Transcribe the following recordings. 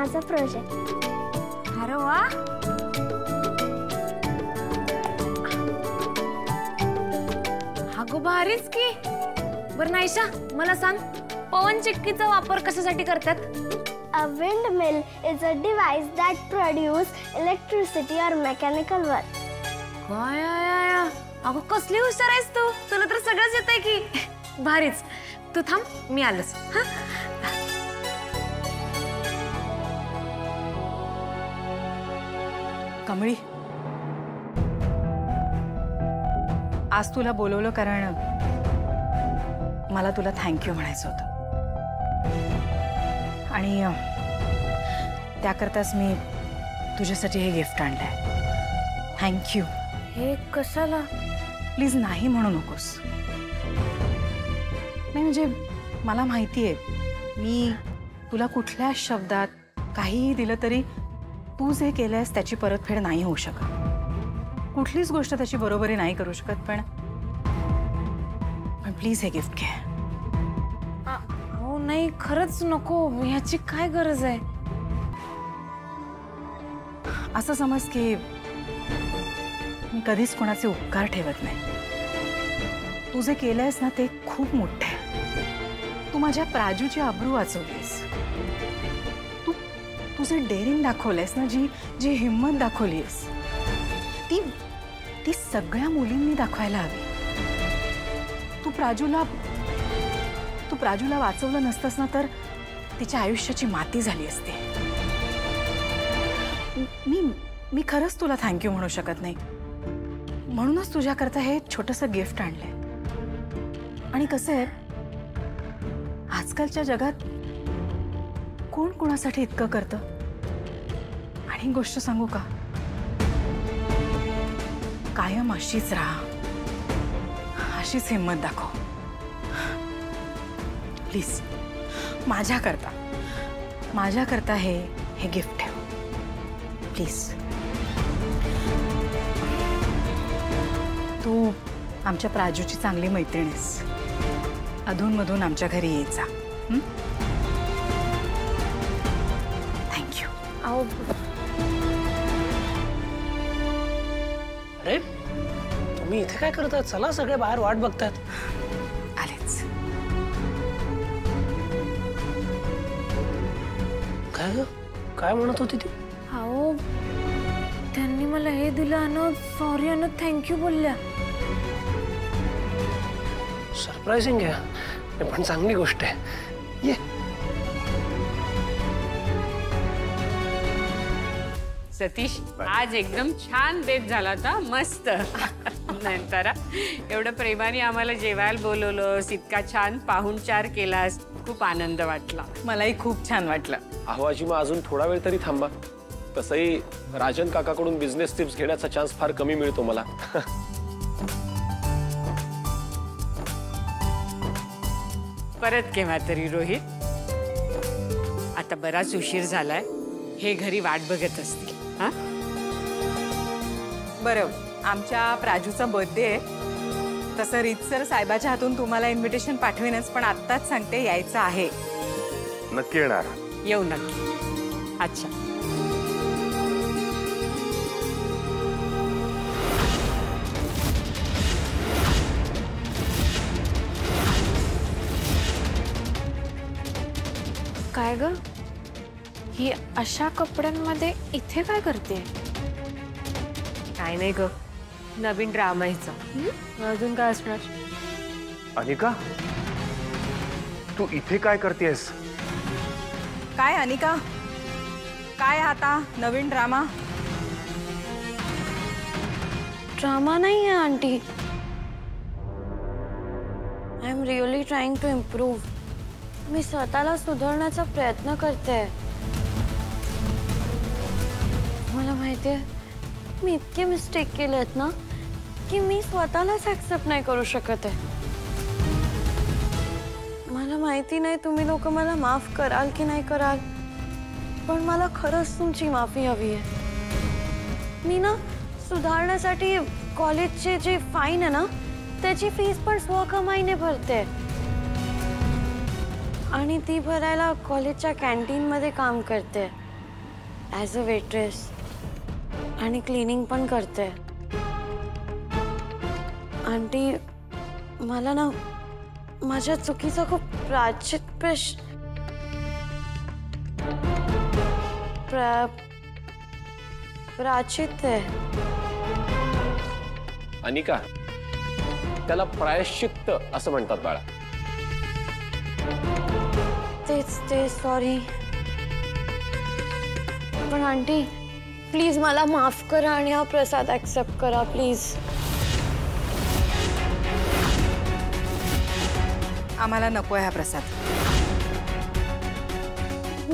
माझा प्रोजेक्ट. अरे वा. अगं भारीच की. बरं नायशा मला सांग, पवन चक्कीचा वापर कशासाठी करतात? A windmill is a device that produces electricity or mechanical work. काय अगं कसली हुशार आहेस तू, तुला तर सगळंच येतंय की. भारीच. तू थांब, मी आलोच. हा कमळी, आज तुला बोलवलं कारण मला तुला थँक्यू म्हणायचं होतं आणि त्याकरताच मी तुझ्यासाठी हे गिफ्ट आणलंय. थँक्यू. हे कशाला? प्लीज नाही म्हणू नकोस. नाही म्हणजे मला माहिती आहे मी तुला कुठल्या शब्दात काहीही दिलं तरी तू जे केलंयस त्याची परतफेड नाही होऊ शकत. कुठलीच गोष्ट त्याची बरोबरी नाही करू शकत. पण प्लीज हे गिफ्ट घे. हो नाही खरंच नको, ह्याची काय गरज आहे? असं समज की मी कधीच कोणाचे उपकार ठेवत नाही. तू जे केलंयस ना ते खूप मोठे आहे. तू माझ्या प्राजूची अब्रू वाचवलीस. तू जे डेअरिंग दाखवलंयस ना, जी हिंमत दाखवलीस ती सगळ्या मुलींनी दाखवायला हवी. तू प्राजूला वाचवलं नसतंस ना तर तिच्या आयुष्याची माती झाली असते. मी खरंच तुला थँक्यू म्हणू शकत नाही. म्हणूनच तुझ्याकरता हे छोटंसं गिफ्ट आणलंय. आणि कसं आहे आजकालच्या जगात कोण कोणासाठी इतकं करतं. आणि गोष्ट सांगू का, कायम अशीच राहा, अशीच हिंमत दाखव. प्लीज माझ्याकरता हे गिफ्ट ठेव प्लीज. तू आमच्या प्राजूची चांगली मैत्रीण आहेस. अधूनमधून आमच्या घरी यायचा. थँक्यू. अरे तुम्ही इथे काय करताय? चला सगळे बाहेर वाट बघतात. आलेच. काय म्हणत होती ती? अहो त्यांनी मला हे दिलं आणि सॉरी आणि थँक्यू बोलल्या. सरप्राइजिंग आहे पण चांगली गोष्ट आहे. ये. सतीश आज एकदम छान बेत झाला होता. मस्त. नंतर एवढं प्रेमाने आम्हाला जेवायला बोलवलंस, इतका छान पाहुणचार केलास, खूप आनंद वाटला. मलाही खूप छान वाटलं. अहो आजी मग अजून थोडा वेळ तरी थांबा. तसंही राजन काकाकडून बिझनेस टिप्स घेण्याचा चान्स फार कमी मिळतो मला. परत केव्हा तरी रोहित. आता बराच उशीर झालाय, हे घरी वाट बघत असतील. हा बरं, आमच्या प्राजूचा बर्थडे आहे. तसं रीतसर साहेबाच्या हातून तुम्हाला इन्व्हिटेशन पाठवेनच, पण आत्ताच सांगते यायचं आहे. नक्की येणार. येऊ नक्की. अच्छा. काय ग, ही अशा कपड्यांमध्ये इथे काय करते? काय नाही ग, नवीन ड्रामा हिचा. अजून काय असणार? अनिका तू इथे काय करतेस? काय अनिका, काय आता नवीन ड्रामा? ड्रामा नाही आहे aunty. I am really trying to improve. मी स्वतःला सुधारण्याचा प्रयत्न करते. मला माहितीये मी इतके मिस्टेक केलेत ना की मी स्वतःलाच ऍक्सेप्ट नाही करू शकत आहे. मला माहिती नाही तुम्ही लोक मला माफ कराल की नाही कराल, पण मला खरंच तुमची माफी हवी आहे. मी ना सुधारण्यासाठी कॉलेजचे जे फाईन आहे ना त्याची फीस पण स्वकमाईने भरते आणि ती भरायला कॉलेजच्या कॅन्टीनमध्ये काम करते. ॲज अ वेट्रेस आणि क्लिनिंग पण करते. आंटी मला ना माझ्या चुकीचा खूप प्राचित आहे. अनिका, त्याला प्रायश्चित्त असं म्हणतात बाळा. तेच ते, सॉरी. पण आंटी प्लीज मला माफ करा आणि हा प्रसाद ऍक्सेप्ट करा प्लीज. आम्हाला नकोय हा प्रसाद.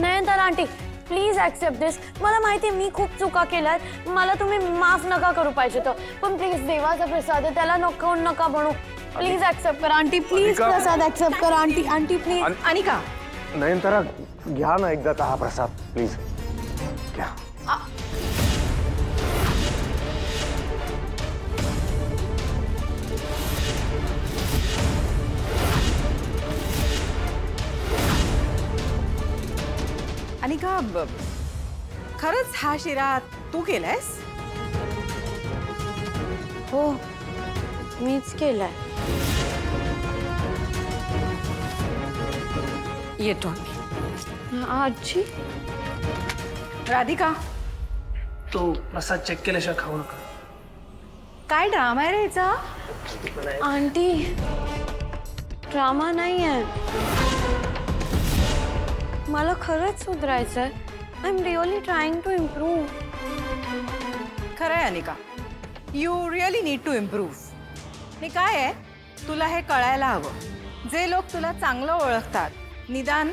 नाही तर आंटी प्लीज ऍक्सेप्ट दिस. मला माहिती मी खूप चुका केल्यात, मला तुम्ही माफ नका करू पाहिजे तर, पण प्लीज देवाचा प्रसाद आहे त्याला नको नका बनू. प्लीज ऍक्सेप्ट करा आंटी, प्लीज प्रसाद ऍक्सेप्ट करा aunty. Aunty please. Anika, Nayantara घ्या ना एकदा हा प्रसाद प्लीज घ्या. अनिका, खरंच हा शिरा तू केलायस? हो मीच केलाय. येतो आजी. राधिका, तो प्रसाद चेक केल्याशिवाय खाऊ नका. काय ड्रामा आहे रे हिचा? आंटी ड्रामा नाही आहे, मला खरंच सुधारायचं आहे. I am really trying to improve. खरं आहे Anika, you really need to improve. आणि काय आहे, तुला हे कळायला हवं. जे लोक तुला चांगलं ओळखतात, निदान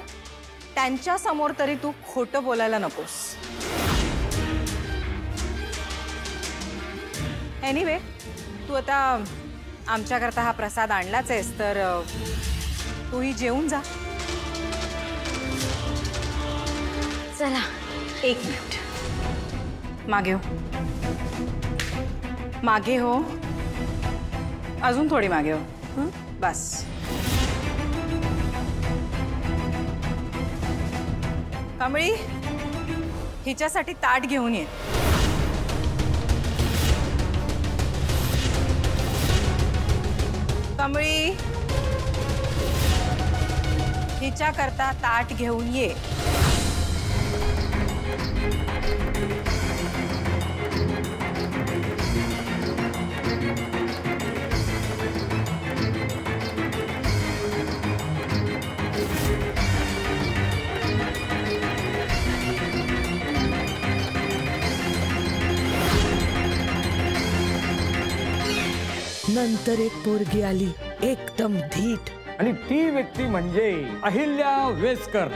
त्यांच्या समोर तरी तू खोटं बोलायला नकोस. एनिवे, तू आता आमच्याकरता हा प्रसाद आणलाच आहेस तर तूही जेवून जा. चला. एक मिनिट मागे हो. मागे हो, अजून थोडी मागे हो. बस. कमळी, हिच्यासाठी ताट घेऊन ये. कमळी, हिच्याकरता ताट घेऊन ये. नंतर एक पोरगी आली एकदम धीट, आणि ती व्यक्ती म्हणजे अहिल्या वेसकर.